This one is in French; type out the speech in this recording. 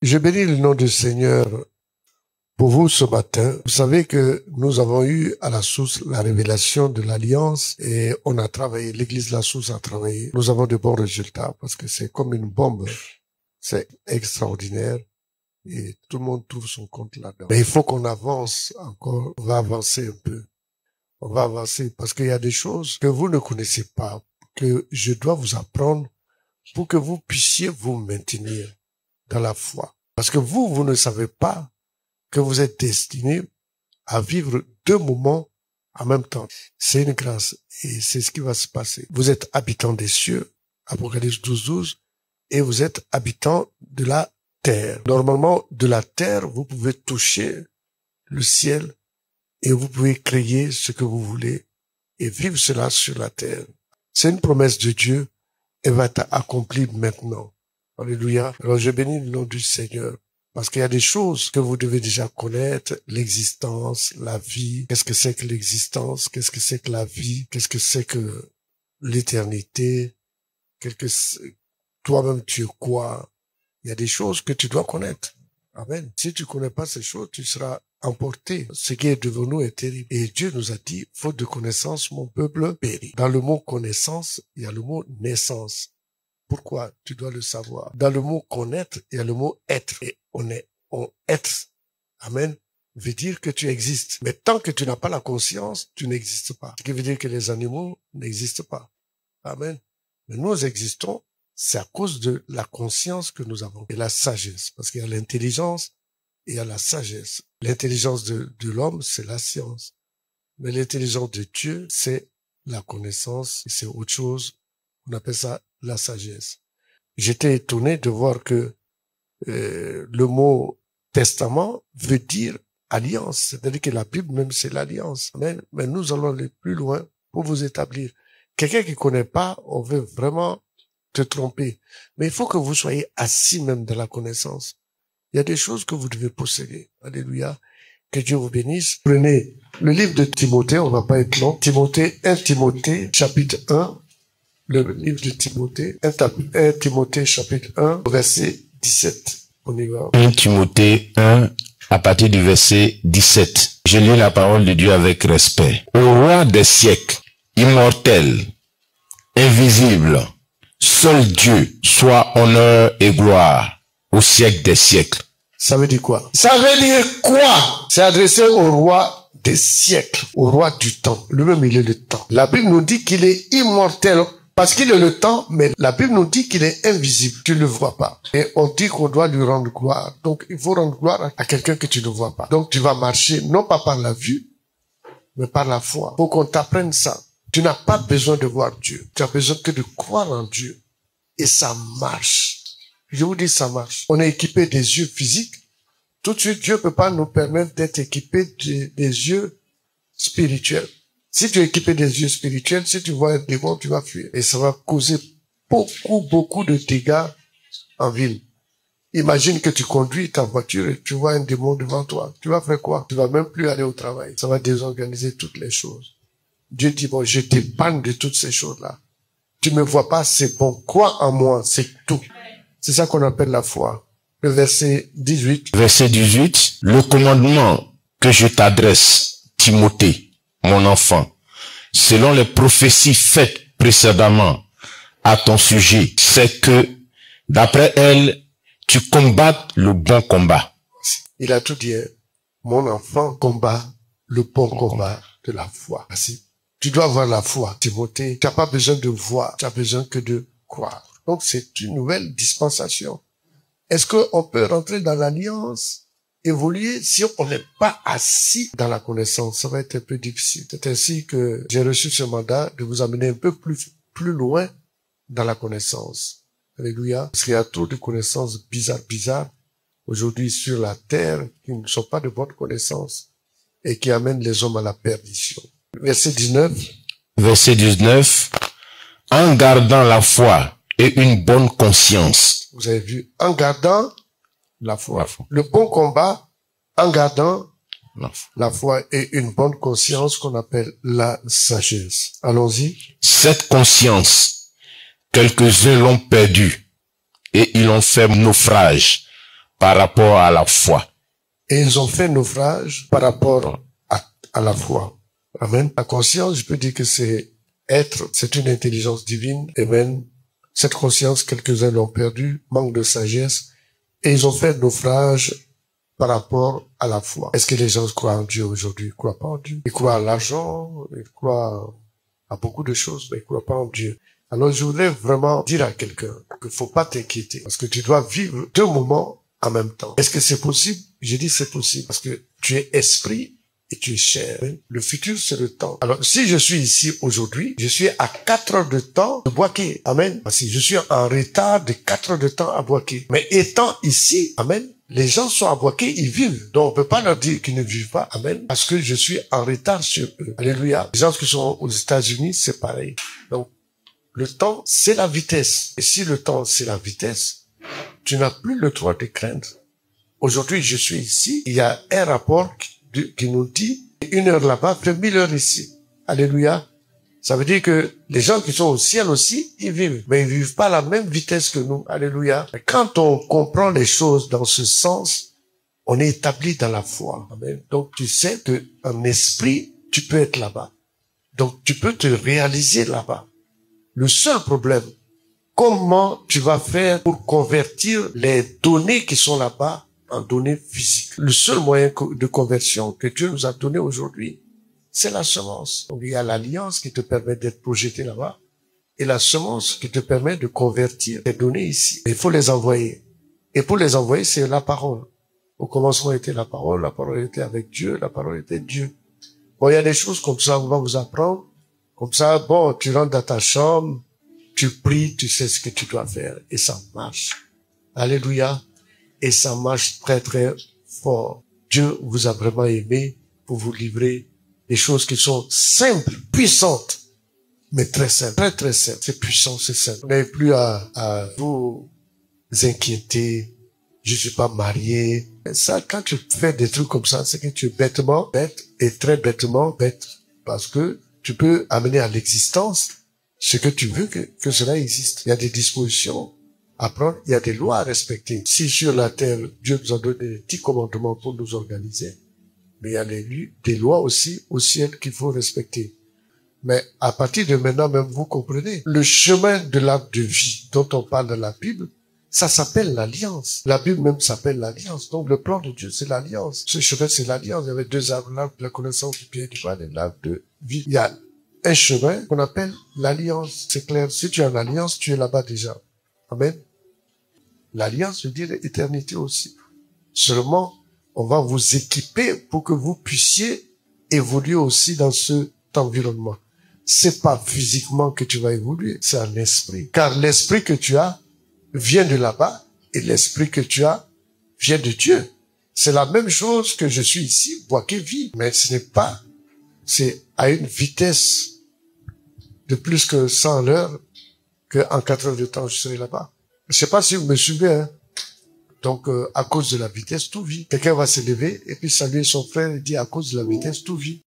Je bénis le nom du Seigneur pour vous ce matin. Vous savez que nous avons eu à la source la révélation de l'Alliance et on a travaillé, l'église La Source a travaillé. Nous avons de bons résultats parce que c'est comme une bombe. C'est extraordinaire et tout le monde trouve son compte là-dedans. Mais il faut qu'on avance encore. On va avancer un peu. On va avancer parce qu'il y a des choses que vous ne connaissez pas, que je dois vous apprendre pour que vous puissiez vous maintenir dans la foi. Parce que vous ne savez pas que vous êtes destiné à vivre deux moments en même temps. C'est une grâce et c'est ce qui va se passer. Vous êtes habitant des cieux, Apocalypse 12, et vous êtes habitant de la terre. Normalement, de la terre, vous pouvez toucher le ciel et vous pouvez créer ce que vous voulez et vivre cela sur la terre. C'est une promesse de Dieu. Elle va être accomplie maintenant. Alléluia. Alors je bénis le nom du Seigneur. Parce qu'il y a des choses que vous devez déjà connaître, l'existence, la vie, qu'est-ce que c'est que l'existence, qu'est-ce que c'est que la vie, qu'est-ce que c'est que l'éternité, toi-même tu es quoi. Il y a des choses que tu dois connaître. Amen. Si tu connais pas ces choses, tu seras emporté. Ce qui est devant nous est terrible. Et Dieu nous a dit, faute de connaissance, mon peuple périt. Dans le mot connaissance, il y a le mot naissance. Pourquoi? Tu dois le savoir. Dans le mot connaître, il y a le mot être. Et on être. Amen. Veut dire que tu existes. Mais tant que tu n'as pas la conscience, tu n'existes pas. Ce qui veut dire que les animaux n'existent pas. Amen. Mais nous existons, c'est à cause de la conscience que nous avons. Et la sagesse. Parce qu'il y a l'intelligence et il y a la sagesse. L'intelligence de l'homme, c'est la science. Mais l'intelligence de Dieu, c'est la connaissance. C'est autre chose. On appelle ça la sagesse. J'étais étonné de voir que le mot testament veut dire alliance. C'est-à-dire que la Bible même c'est l'alliance. Mais nous allons aller plus loin pour vous établir. Quelqu'un qui connaît pas, on veut vraiment te tromper. Mais il faut que vous soyez assis même dans la connaissance. Il y a des choses que vous devez posséder. Alléluia. Que Dieu vous bénisse. Prenez le livre de Timothée, on va pas être long. 1 Timothée, chapitre 1. Le livre de Timothée, 1 Timothée chapitre 1, verset 17. On y va. 1 Timothée 1, à partir du verset 17. Je lis la parole de Dieu avec respect. Au roi des siècles, immortel, invisible, seul Dieu, soit honneur et gloire au siècle des siècles. Ça veut dire quoi? Ça veut dire quoi? C'est adressé au roi des siècles, au roi du temps. Lui-même, il est le temps. La Bible nous dit qu'il est immortel. Parce qu'il est le temps, mais la Bible nous dit qu'il est invisible. Tu ne le vois pas. Et on dit qu'on doit lui rendre gloire. Donc, il faut rendre gloire à quelqu'un que tu ne vois pas. Donc, tu vas marcher, non pas par la vue, mais par la foi. Faut qu'on t'apprenne ça. Tu n'as pas besoin de voir Dieu. Tu as besoin que de croire en Dieu. Et ça marche. Je vous dis, ça marche. On est équipé des yeux physiques. Tout de suite, Dieu peut pas nous permettre d'être équipé des yeux spirituels. Si tu es équipé des yeux spirituels, si tu vois un démon, tu vas fuir. Et ça va causer beaucoup de dégâts en ville. Imagine que tu conduis ta voiture et tu vois un démon devant toi. Tu vas faire quoi? Tu vas même plus aller au travail. Ça va désorganiser toutes les choses. Dieu dit, bon, je t'épargne de toutes ces choses-là. Tu me vois pas, c'est bon. Crois en moi, c'est tout. C'est ça qu'on appelle la foi. Le verset 18. Verset 18. Le commandement que je t'adresse, Timothée, mon enfant, selon les prophéties faites précédemment à ton sujet, c'est que, d'après elles, tu combattes le bon combat. Il a tout dit, mon enfant combat le bon combat de la foi. Merci. Tu dois avoir la foi, Timothée. Tu n'as pas besoin de voir, tu as besoin que de croire. Donc c'est une nouvelle dispensation. Est-ce qu'on peut rentrer dans l'alliance, évoluer si on n'est pas assis dans la connaissance? Ça va être un peu difficile. C'est ainsi que j'ai reçu ce mandat de vous amener un peu plus loin dans la connaissance. Alléluia. Parce qu'il y a trop de connaissances bizarres aujourd'hui sur la terre qui ne sont pas de bonne connaissance et qui amènent les hommes à la perdition. Verset 19. Verset 19. En gardant la foi et une bonne conscience. Vous avez vu, en gardant la foi. Le bon combat, en gardant la foi et une bonne conscience qu'on appelle la sagesse. Allons-y. Cette conscience, quelques-uns l'ont perdue et ils ont fait naufrage par rapport à la foi. Et ils ont fait naufrage par rapport à la foi. Amen. La conscience, je peux dire que c'est une intelligence divine. Amen. Cette conscience, quelques-uns l'ont perdue, manque de sagesse. Et ils ont fait naufrage par rapport à la foi. Est-ce que les gens croient en Dieu aujourd'hui? Ils croient pas en Dieu. Ils croient à l'argent, ils croient à beaucoup de choses, mais ils croient pas en Dieu. Alors je voudrais vraiment dire à quelqu'un qu'il faut pas t'inquiéter, parce que tu dois vivre deux moments en même temps. Est-ce que c'est possible? J'ai dit c'est possible, parce que tu es esprit et tu es chair. Le futur, c'est le temps. Alors, si je suis ici aujourd'hui, je suis à 4 heures de temps de Boaké. Amen. Parce que je suis en retard de 4 heures de temps à Boaké. Mais étant ici, amen, les gens sont à Boaké, ils vivent. Donc, on peut pas leur dire qu'ils ne vivent pas. Amen. Parce que je suis en retard sur eux. Alléluia. Les gens qui sont aux États-Unis, c'est pareil. Donc, le temps, c'est la vitesse. Et si le temps, c'est la vitesse, tu n'as plus le droit de craindre. Aujourd'hui, je suis ici. Il y a un rapport qui nous dit 1 heure là-bas fait 1000 heures ici. Alléluia. Ça veut dire que les gens qui sont au ciel aussi, ils vivent. Mais ils vivent pas à la même vitesse que nous. Alléluia. Et quand on comprend les choses dans ce sens, on est établi dans la foi. Amen. Donc tu sais que en esprit, tu peux être là-bas. Donc tu peux te réaliser là-bas. Le seul problème, comment tu vas faire pour convertir les données qui sont là-bas en données physiques? Le seul moyen de conversion que Dieu nous a donné aujourd'hui, c'est la semence. Donc il y a l'alliance qui te permet d'être projeté là-bas et la semence qui te permet de convertir les données ici. Il faut les envoyer. Et pour les envoyer, c'est la parole. Au commencement était la parole était avec Dieu, la parole était Dieu. Bon, il y a des choses comme ça, on va vous apprendre. Comme ça, bon, tu rentres dans ta chambre, tu pries, tu sais ce que tu dois faire et ça marche. Alléluia. Et ça marche très très fort. Dieu vous a vraiment aimé pour vous livrer des choses qui sont simples, puissantes, mais très simples. Très très simples. C'est puissant, c'est simple. Vous n'avez plus à vous inquiéter. Je suis pas marié. Ça, quand tu fais des trucs comme ça, c'est que tu es bêtement bête et très bêtement bête. Parce que tu peux amener à l'existence ce que tu veux que cela existe. Il y a des dispositions à prendre, il y a des lois à respecter. Si sur la terre, Dieu nous a donné des petits commandements pour nous organiser, mais il y a des lois aussi au ciel qu'il faut respecter. Mais à partir de maintenant, même vous comprenez, le chemin de l'arbre de vie dont on parle dans la Bible, ça s'appelle l'alliance. La Bible même s'appelle l'alliance. Donc le plan de Dieu, c'est l'alliance. Ce chemin, c'est l'alliance. Il y avait 2 arbres, l'arbre de la connaissance du bien et du mal et l'arbre de vie. Il y a un chemin qu'on appelle l'alliance. C'est clair. Si tu es en alliance, tu es là-bas déjà. Amen. L'alliance veut dire éternité aussi. Seulement, on va vous équiper pour que vous puissiez évoluer aussi dans cet environnement. C'est pas physiquement que tu vas évoluer, c'est en esprit. Car l'esprit que tu as vient de là-bas et l'esprit que tu as vient de Dieu. C'est la même chose que je suis ici, Boaké vit, mais ce n'est pas, c'est à une vitesse de plus que 100 à l'heure qu'en 4 heures de temps je serai là-bas. Je sais pas si vous me suivez, hein. Donc, à cause de la vitesse, tout vit. Quelqu'un va se lever et puis saluer son frère et dire à cause de la vitesse, tout vit.